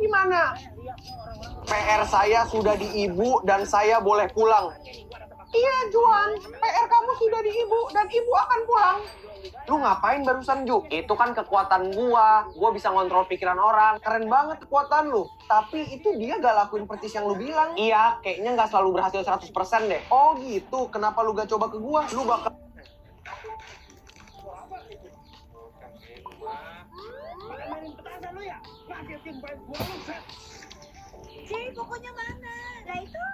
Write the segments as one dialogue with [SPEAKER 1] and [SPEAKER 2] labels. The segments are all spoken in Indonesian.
[SPEAKER 1] gimana? PR saya sudah di ibu dan saya boleh pulang. Iya, Juan. PR kamu sudah di ibu dan ibu akan pulang. Lu ngapain barusan, Ju? Itu kan kekuatan gua. Gua bisa ngontrol pikiran orang. Keren banget kekuatan lu. Tapi itu dia gak lakuin persis yang lu bilang. Iya, kayaknya gak selalu berhasil 100% deh. Oh gitu, kenapa lu gak coba ke gua? Lu bakal...
[SPEAKER 2] Cih, pokoknya mana? Nah itu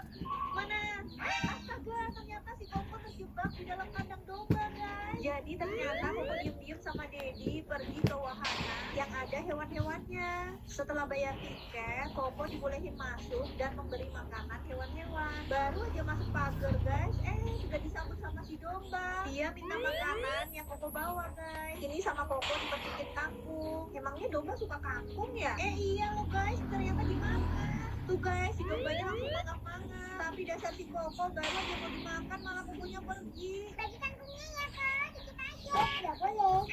[SPEAKER 2] mana? Astaga, ternyata si Koko terjebak di dalam kandang domba, guys. Jadi ternyata Koko diem-diem sama Dedi pergi ke wahana yang ada hewan-hewannya. Setelah bayar tiket, Koko dibolehin masuk dan memberi makanan hewan-hewan. Baru aja masuk pagar, guys. Sudah disambut sama si domba. Dia minta makanan yang Koko bawa, guys. Ini sama Koko dipercikin kangkung. Emangnya domba suka kangkung ya? Iya loh, guys. Ternyata dimakan. Tuh guys, si dombanya langsung mangap-mangap. Tapi dasar si Koko baru aja mau dimakan malah Kokonya pergi. Bagi kangkungnya ya kak, dikit aja. Nggak boleh.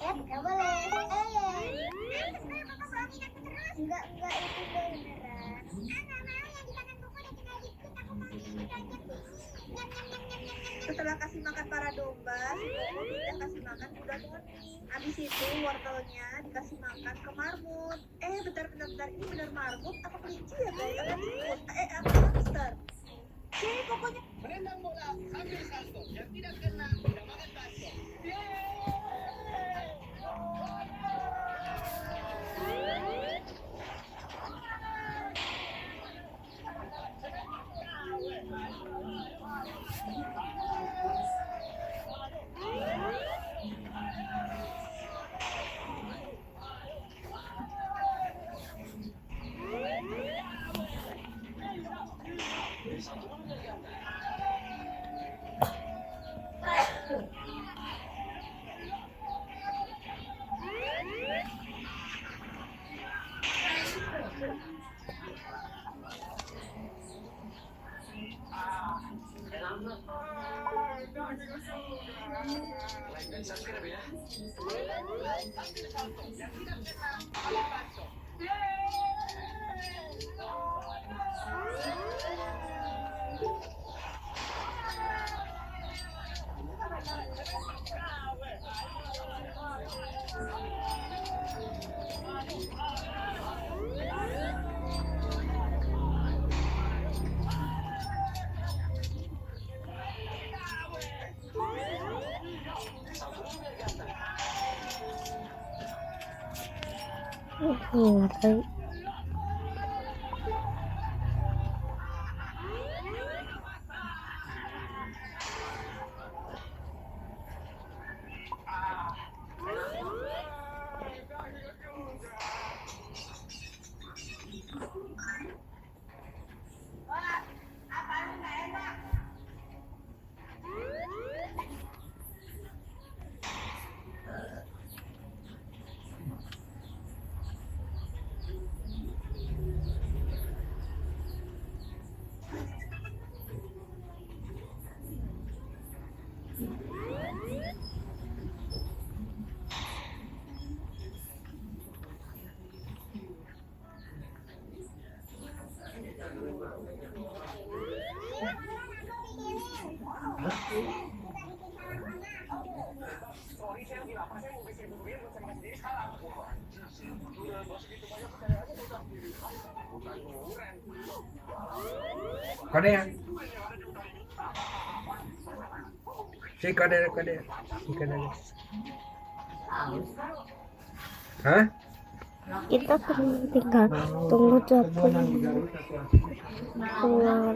[SPEAKER 2] Nggak boleh. Enggak, itu beneran. Nggak mau yang dimakan Koko udah tinggal dikit. Aku mau dikit aja. Setelah kasih makan para domba, si Koko pindah kasih makan kuda poni. Habis itu wortelnya dikasih makan ke marmut. Bentar, ini benar marmut apa kelinci ya guys? Apa tikus? Apa hamster? Pokoknya menendang bola sambil salto, yang tidak kena mendapatkan salto.
[SPEAKER 3] Kode ya? Si kode. Hah?
[SPEAKER 4] Kita tinggal tunggu jadwal keluar.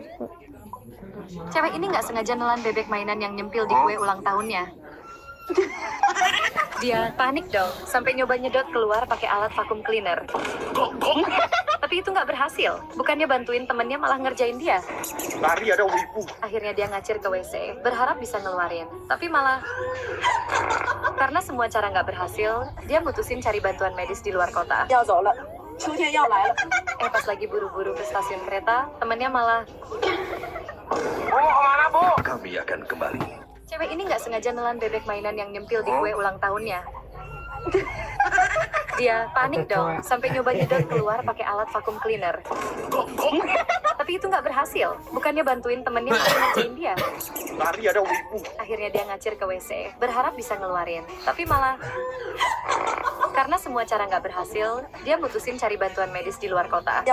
[SPEAKER 5] Cewek ini nggak sengaja nelan bebek mainan yang nyempil di kue ulang tahunnya. Dia panik dong, sampai nyoba nyedot keluar pakai alat vacuum cleaner. Tapi itu nggak berhasil. Bukannya bantuin temennya malah ngerjain dia.
[SPEAKER 1] Lari ada wibu.
[SPEAKER 5] Akhirnya dia ngacir ke WC, berharap bisa ngeluarin. Tapi malah... Karena semua cara nggak berhasil, dia mutusin cari bantuan medis di luar kota. Pas lagi buru-buru ke stasiun kereta, temennya malah...
[SPEAKER 1] Kemana, Bu?
[SPEAKER 6] Kami akan kembali.
[SPEAKER 5] Cewek ini nggak sengaja nelan bebek mainan yang nyempil di kue ulang tahunnya. Dia panik dong, sampai nyoba nyedot keluar pakai alat vacuum cleaner. Tapi itu nggak berhasil. Bukannya bantuin temennya malah ngerjain dia.
[SPEAKER 1] Lari ada wibu.
[SPEAKER 5] Akhirnya dia ngacir ke WC, berharap bisa ngeluarin. Tapi malah... Karena semua cara nggak berhasil, dia mutusin cari bantuan medis di luar kota.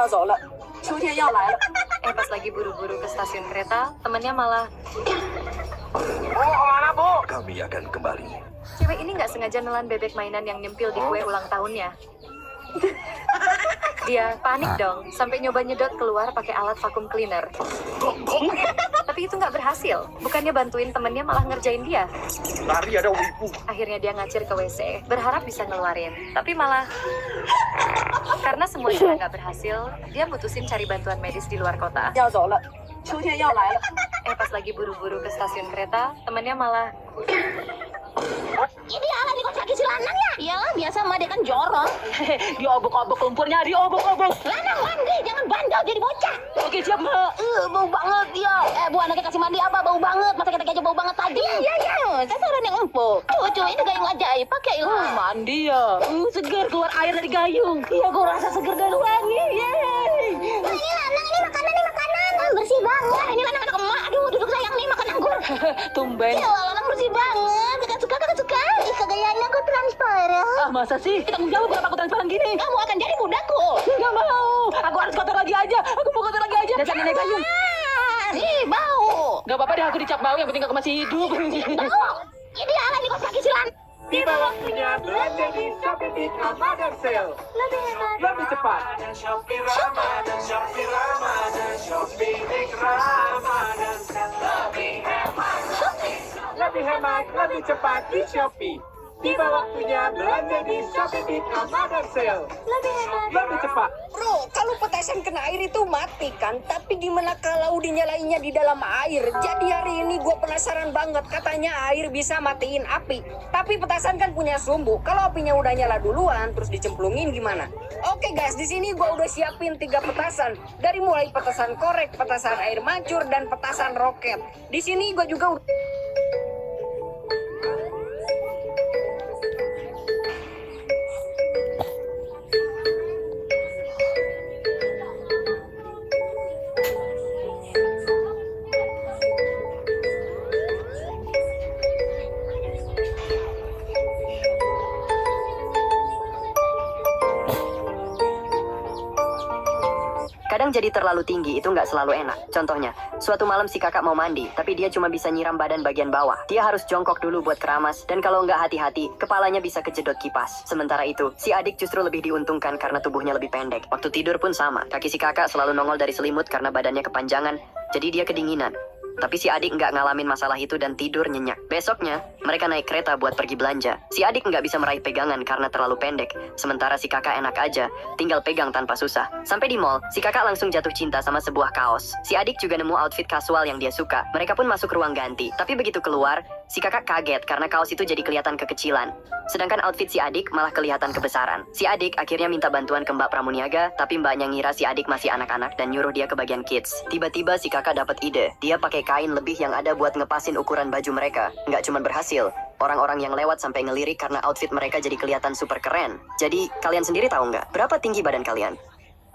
[SPEAKER 5] Pas lagi buru-buru ke stasiun kereta, temennya malah...
[SPEAKER 1] Mana, Bu?
[SPEAKER 3] Kami akan kembali.
[SPEAKER 5] Cewek ini nggak sengaja nelan bebek mainan yang nyempil di kue ulang tahunnya. Dia panik dong, sampai nyoba nyedot keluar pakai alat vacuum cleaner. Tapi itu nggak berhasil. Bukannya bantuin temennya malah ngerjain dia.
[SPEAKER 1] Lari ada wibu.
[SPEAKER 5] Akhirnya dia ngacir ke WC, berharap bisa ngeluarin. Tapi malah... Karena semua cara nggak berhasil, dia mutusin cari bantuan medis di luar kota. Pas lagi buru-buru ke stasiun kereta, temennya malah...
[SPEAKER 2] Idealah di kos kaki si lanang ya? Iyalah, biasa mah dia kan jorok. Diobok-obok lumpurnya, diobok-obok. Lanang mandi, jangan bandel jadi bocah. Oke, siap, Mbak. Bau banget dia. Bu, anaknya kasih mandi apa? Bau banget. Masa kita aja bau banget tadi? Iya. Sasaran yang empuk. Cucu, ini gayung ajaib. Pakai ilham. Mandi ya. Segar keluar air dari gayung. Iya, gua rasa segar dan wangi. Yeay. Ini lanang, ini makanan. Bersih banget. Ini lanang anak emak. Aduh, duduk sayang nih makan anggur. Tumben. Iya, lanang bersih banget. Kakak suka. Ih, kegayaan aku transparan. Ah, masa sih? Kita menjawab kenapa aku transparan gini? Kamu akan jadi budakku. Nggak mau. Aku harus kotor lagi aja. Aku mau kotor lagi aja. Dasar nenek gayung. Ih, bau. Nggak apa-apa deh, aku dicap bau. Yang penting aku masih hidup. Bau. Ini ala di kos kaki silan.
[SPEAKER 1] Tiba waktunya belanja di Shopee Big Ramadan Sale. Lebih cepat. Shopee Ramadan Big Ramadan Sale. Lebih hemat, lebih cepat di Shopee. Tiba waktunya belanja di Shopee Big Ramadan Sale. Lebih cepat.
[SPEAKER 6] Bro, kalau petasan kena air itu mati kan? Tapi gimana kalau dinyalainnya di dalam air? Jadi hari ini gue penasaran banget. Katanya air bisa matiin api. Tapi petasan kan punya sumbu. Kalau apinya udah nyala duluan, terus dicemplungin gimana? Oke guys, di sini gue udah siapin 3 petasan. Dari mulai petasan korek, petasan air mancur, dan petasan roket. Di sini gue juga
[SPEAKER 7] Kadang jadi terlalu tinggi itu nggak selalu enak. Contohnya, suatu malam si kakak mau mandi, tapi dia cuma bisa nyiram badan bagian bawah. Dia harus jongkok dulu buat keramas, dan kalau nggak hati-hati, kepalanya bisa kejedot kipas. Sementara itu, si adik justru lebih diuntungkan karena tubuhnya lebih pendek. Waktu tidur pun sama, kaki si kakak selalu nongol dari selimut karena badannya kepanjangan, jadi dia kedinginan. Tapi si adik nggak ngalamin masalah itu dan tidur nyenyak. Besoknya, mereka naik kereta buat pergi belanja. Si adik nggak bisa meraih pegangan karena terlalu pendek. Sementara si kakak enak aja, tinggal pegang tanpa susah. Sampai di mall, si kakak langsung jatuh cinta sama sebuah kaos. Si adik juga nemu outfit kasual yang dia suka. Mereka pun masuk ruang ganti. Tapi begitu keluar, si kakak kaget karena kaos itu jadi kelihatan kekecilan. Sedangkan outfit si adik malah kelihatan kebesaran. Si adik akhirnya minta bantuan ke Mbak Pramuniaga, tapi mbaknya ngira si adik masih anak-anak dan nyuruh dia ke bagian kids. Tiba-tiba si kakak dapat ide. Dia pakai kain lebih yang ada buat ngepasin ukuran baju mereka. Nggak cuma berhasil, orang-orang yang lewat sampai ngelirik karena outfit mereka jadi kelihatan super keren. Jadi, kalian sendiri tahu nggak? Berapa tinggi badan kalian?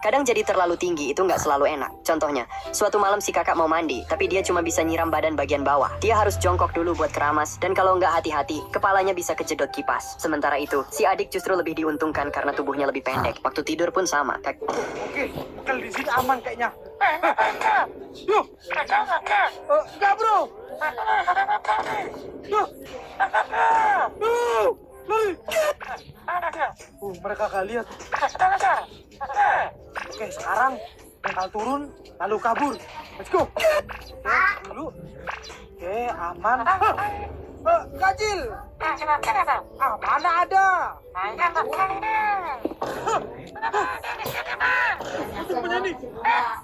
[SPEAKER 7] Kadang jadi terlalu tinggi itu nggak selalu enak. Contohnya, suatu malam si kakak mau mandi, tapi dia cuma bisa nyiram badan bagian bawah. Dia harus jongkok dulu buat keramas, dan kalau nggak hati-hati, kepalanya bisa kejedot kipas. Sementara itu, si adik justru lebih diuntungkan karena tubuhnya lebih pendek. Waktu tidur pun sama.
[SPEAKER 1] Oke, kalau di sini aman kayaknya. Yuk, enggak bro. Yuk, lari. Mereka gak lihat. Oke, sekarang mental turun, lalu kabur. Let's go. Oke, dulu. Oke, aman. Kacil. Mana ada?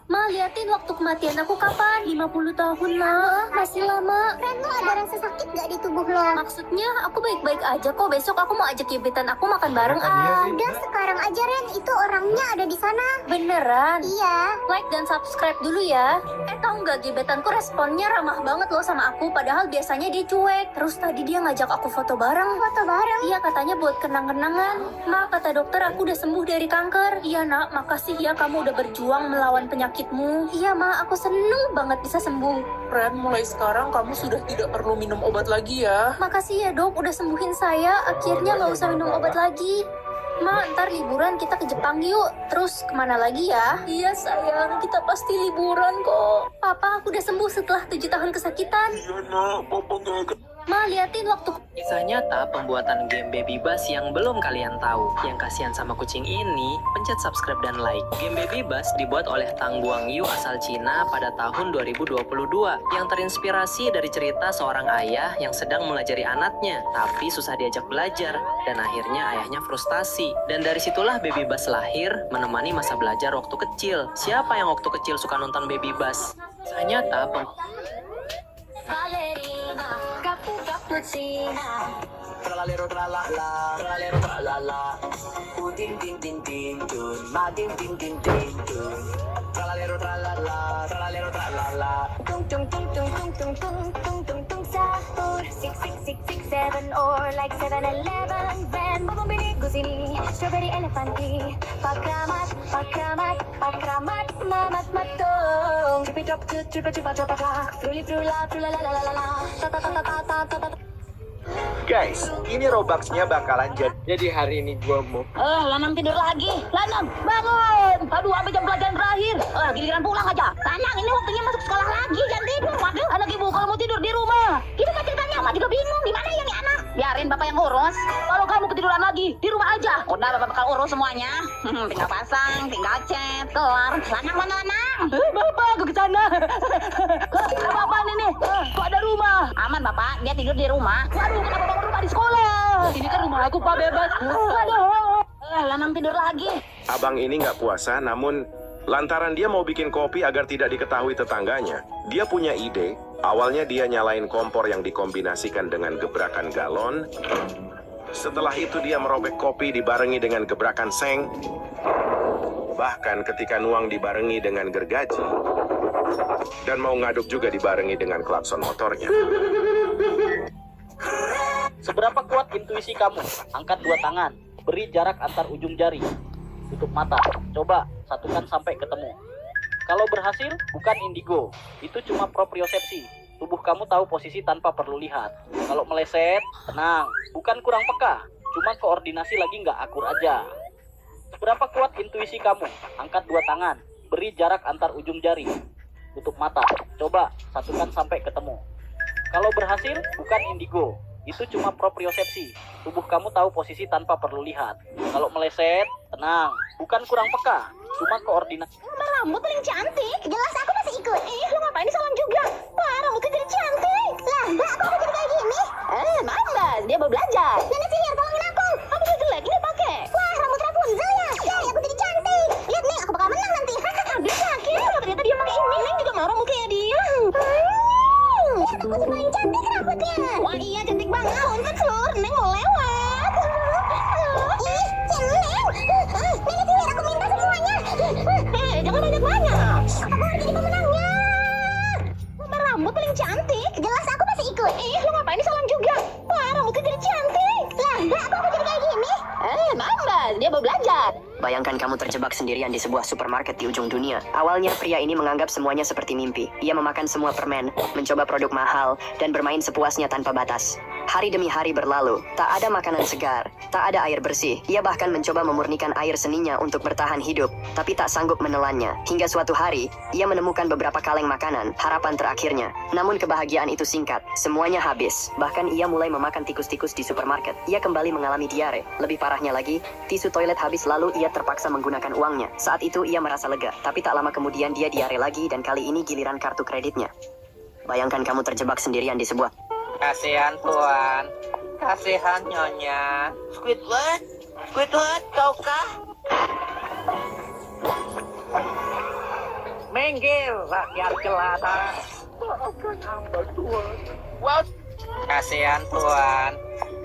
[SPEAKER 4] Ma, liatin waktu kematian aku kapan? 50 tahun lah. Masih lama.
[SPEAKER 2] Ren, lo ada rasa sakit gak di tubuh lo?
[SPEAKER 4] Maksudnya aku baik-baik aja kok. Besok aku mau ajak gebetan aku makan bareng ah.
[SPEAKER 2] Udah sekarang aja Ren, itu orang
[SPEAKER 4] Gebetannya ada di sana.
[SPEAKER 8] Beneran?
[SPEAKER 4] Iya.
[SPEAKER 8] Like dan subscribe dulu ya. Tahu nggak, gebetanku responnya ramah banget loh sama aku, padahal biasanya dia cuek. Terus tadi dia ngajak aku foto bareng.
[SPEAKER 4] Foto bareng.
[SPEAKER 8] Iya, katanya buat kenang-kenangan. Ma, kata dokter aku udah sembuh dari kanker. Iya nak, makasih ya kamu udah berjuang melawan penyakitmu. Iya ma, aku seneng banget bisa sembuh.
[SPEAKER 9] Ren, mulai sekarang kamu sudah tidak perlu minum obat lagi ya.
[SPEAKER 8] Makasih ya dok, udah sembuhin saya. Akhirnya nggak usah minum obat lagi. Ma, ntar liburan kita ke Jepang yuk. Terus kemana lagi ya? Iya sayang, kita pasti liburan kok. Papa, aku udah sembuh setelah 7 tahun kesakitan.
[SPEAKER 9] Iya nak, papa gak.
[SPEAKER 8] Ma, liatin waktu.
[SPEAKER 10] Kisah nyata pembuatan game Baby Bus yang belum kalian tahu. Yang kasihan sama kucing ini, pencet subscribe dan like. Game Baby Bus dibuat oleh Tang Guangyu asal Cina pada tahun 2022 yang terinspirasi dari cerita seorang ayah yang sedang mengajari anaknya, tapi susah diajak belajar dan akhirnya ayahnya frustasi. Dan dari situlah Baby Bus lahir, menemani masa belajar waktu kecil. Siapa yang waktu kecil suka nonton Baby Bus? Kisah nyata
[SPEAKER 8] Ballerina, cappuccina.
[SPEAKER 11] Tralalero tralala, tralalero tralala. Udin din din din dun, madin din din din dun. Tralalero tralala, tralalero tralala.
[SPEAKER 4] Tung tung tung tung tung tung tung tung tung tung sahur. 6 6 6 6 7 or like 7-Eleven. Van bumili gusini, strawberry elephant tea. Pakramat, pakramat, pakramat, mamat matong.
[SPEAKER 11] Trippy drop, trippy trippy drop,
[SPEAKER 4] Fruli frula frula la la la la la. Ta ta ta ta ta ta ta.
[SPEAKER 1] Guys, ini Roblox-nya bakalan jadi hari ini gua mau.
[SPEAKER 2] Lanang tidur lagi. Lanang, bangun. Aduh, sampai jam pelajaran terakhir. Giliran pulang aja. Lanang, ini waktunya masuk sekolah lagi. Jangan tidur. Waduh, anak ibu kalau mau tidur di rumah. Itu kan ceritanya, Mak juga bingung. Di mana ya nih anak? Biarin bapak yang urus. Kalau kamu ketiduran lagi, di rumah aja. Udah, bapak bakal urus semuanya. Tinggal pasang, tinggal cat, kelar. Lanang, mana lanang? Bapak, gue kesana. Apa-apaan ini? Kok ada rumah? Aman, bapak. Dia tidur di rumah. Waduh, kenapa bangun rumah di sekolah? Ini kan rumah aku, Pak, bebas. Aduh, lanang tidur lagi.
[SPEAKER 12] Abang ini nggak puasa, namun lantaran dia mau bikin kopi agar tidak diketahui tetangganya, dia punya ide. Awalnya dia nyalain kompor yang dikombinasikan dengan gebrakan galon. Setelah itu dia merobek kopi dibarengi dengan gebrakan seng. Bahkan ketika nuang dibarengi dengan gergaji. Dan mau ngaduk juga dibarengi dengan klakson motornya.
[SPEAKER 13] Seberapa kuat intuisi kamu? Angkat 2 tangan. Beri jarak antar ujung jari. Tutup mata. Coba satukan sampai ketemu. Kalau berhasil, bukan indigo. Itu cuma propriosepsi. Tubuh kamu tahu posisi tanpa perlu lihat. Kalau meleset, tenang. Bukan kurang peka. Cuma koordinasi lagi nggak akur aja. Seberapa kuat intuisi kamu? Angkat 2 tangan. Beri jarak antar ujung jari. Tutup mata. Coba satukan sampai ketemu. Kalau berhasil, bukan indigo. Itu cuma propriosepsi. Tubuh kamu tahu posisi tanpa perlu lihat. Kalau meleset, tenang. Bukan kurang peka. Cuma koordinasi.
[SPEAKER 4] Rambut paling cantik. Jelas aku masih ikut. Lu ngapain di salon juga? Wah, rambutku jadi cantik. Lah, mbak, aku jadi kayak gini. Mambas, dia baru belajar. Nenek sihir, tolongin aku. Aku udah jelek, ini pakai. Wah, rambut Rapunzel ya. Aku jadi cantik. Lihat nih, aku bakal menang nanti. Aduh, sakit. Ternyata dia pakai ini. Neng juga mau rambut kayak dia. Aku paling cantik rambutnya. Wah, iya cantik banget. Punten, Sur. Neng mau lewat. Ih, Neng. Nenek sihir, aku minta semuanya. Jangan banyak-banyak. Aku harus jadi pemenangnya. Rambut paling cantik. Jelas aku masih ikut. Lu ngapain di salon juga? Wah, rambutku jadi cantik. Lah, mbak, aku jadi kayak gini. Mambas, dia baru belajar.
[SPEAKER 7] Bayangkan kamu terjebak sendirian di sebuah supermarket di ujung dunia. Awalnya pria ini menganggap semuanya seperti mimpi. Ia memakan semua permen, mencoba produk mahal, dan bermain sepuasnya tanpa batas. Hari demi hari berlalu, tak ada makanan segar, tak ada air bersih. Ia bahkan mencoba memurnikan air seninya untuk bertahan hidup, tapi tak sanggup menelannya. Hingga suatu hari, ia menemukan beberapa kaleng makanan, harapan terakhirnya. Namun kebahagiaan itu singkat, semuanya habis. Bahkan ia mulai memakan tikus-tikus di supermarket. Ia kembali mengalami diare. Lebih parahnya lagi, tisu toilet habis lalu ia terpaksa menggunakan uangnya. Saat itu ia merasa lega, tapi tak lama kemudian dia diare lagi dan kali ini giliran kartu kreditnya. Bayangkan kamu terjebak sendirian di sebuah...
[SPEAKER 11] Kasihan Tuan, kasihan Nyonya. Squidward, Squidward, kaukah? Minggir, rakyat jelata. Maafkan hamba Tuan. Wow. Kasihan Tuan,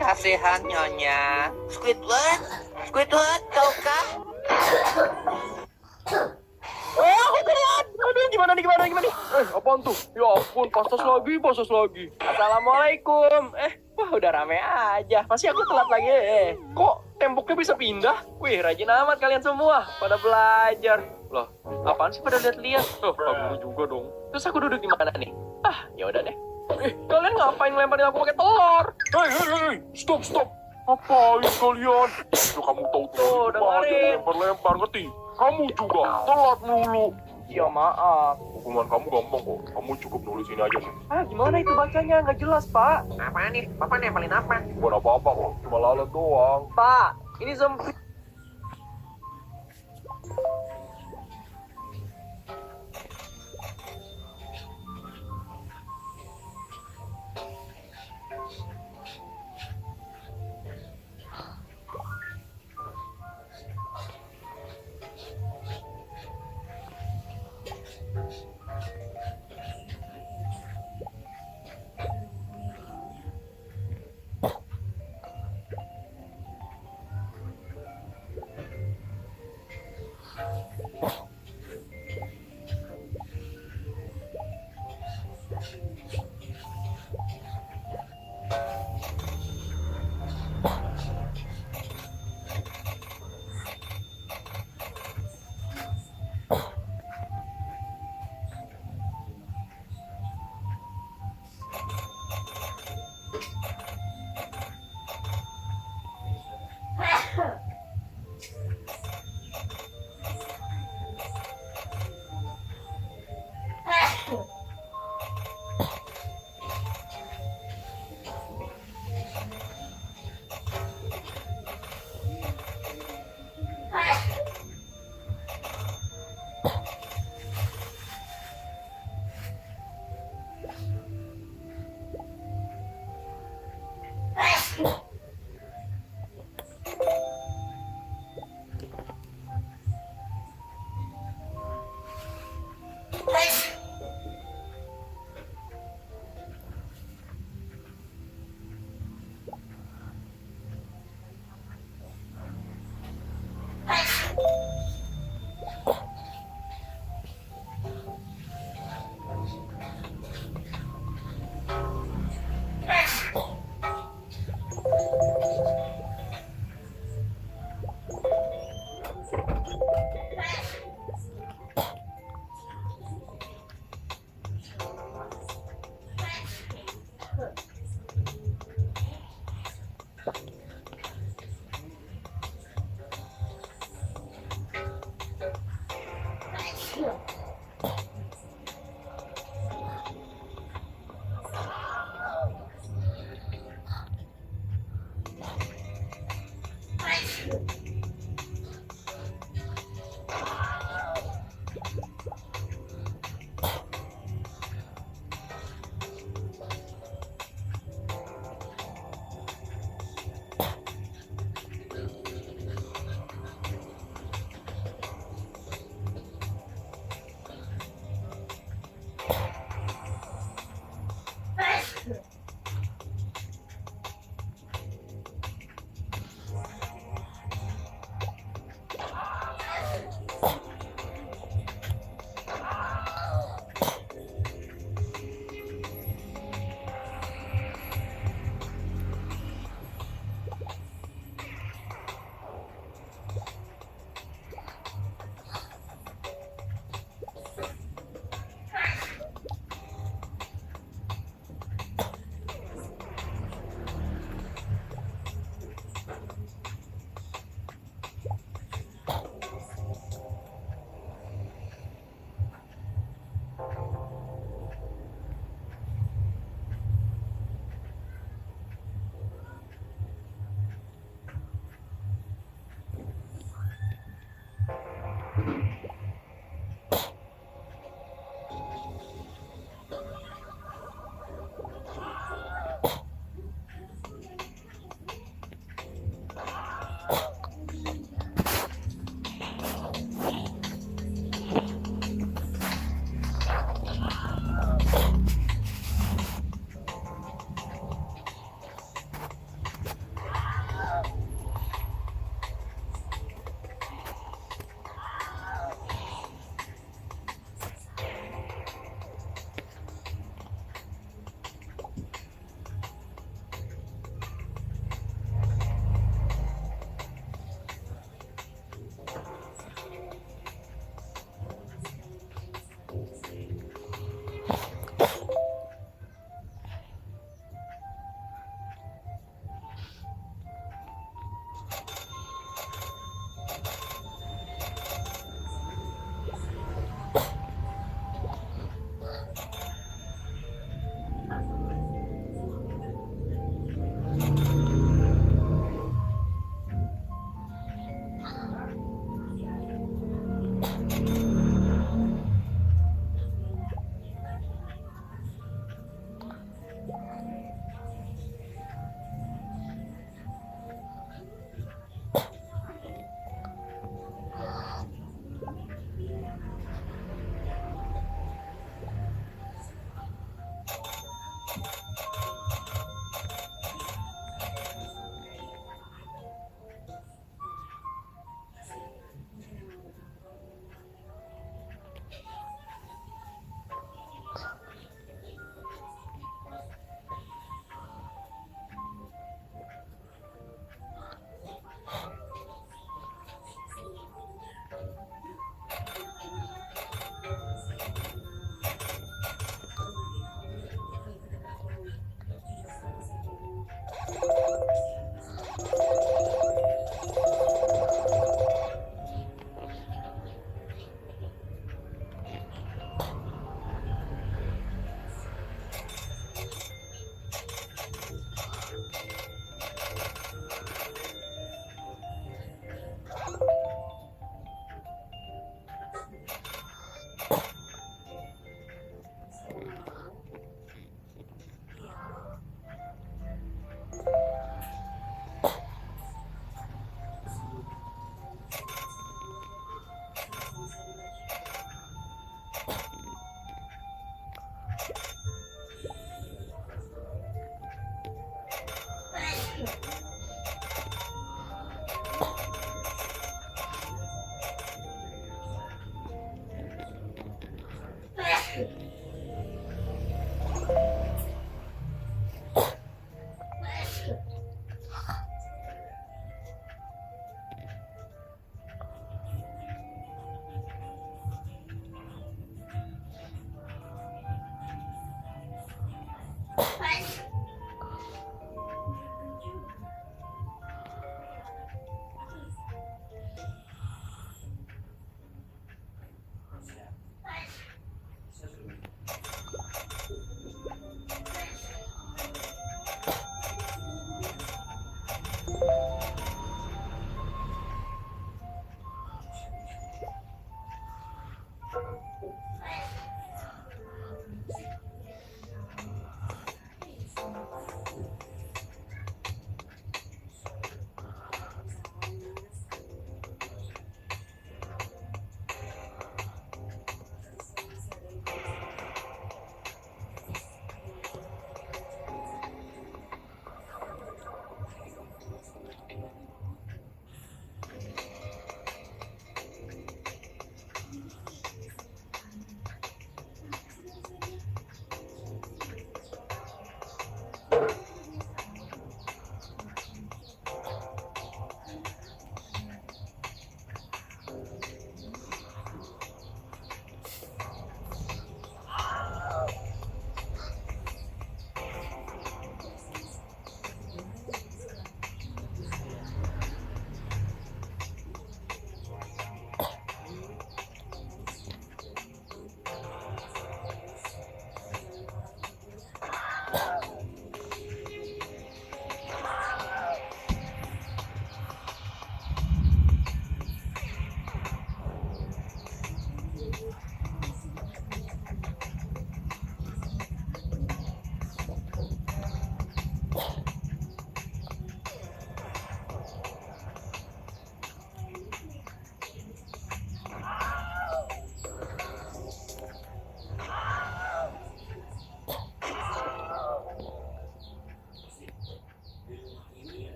[SPEAKER 11] kasihan Nyonya. Squidward, Squidward, kaukah?
[SPEAKER 1] apaan tuh? Ya ampun, pastas lagi. Assalamualaikum. Wah udah rame aja. Masih aku telat lagi. Kok temboknya bisa pindah? Wih, rajin amat kalian semua. Pada belajar. Loh, apaan sih pada lihat-lihat? Oh, kamu juga dong. Terus aku duduk di mana nih? Ya udah deh. Kalian ngapain ngelemparin aku pakai telur? Hei, stop. Ngapain kalian? Kalau kamu tahu tuh, dengerin. Lempar, ngerti? Kamu juga telat mulu. Ya maaf. Hukuman kamu gampang kok. Kamu cukup nulis ini aja nih. Gimana itu bacanya? Nggak jelas, Pak. Apaan nih? Bapak nempelin apa? Bukan apa-apa kok. Cuma lalat doang. Pak, ini zombie.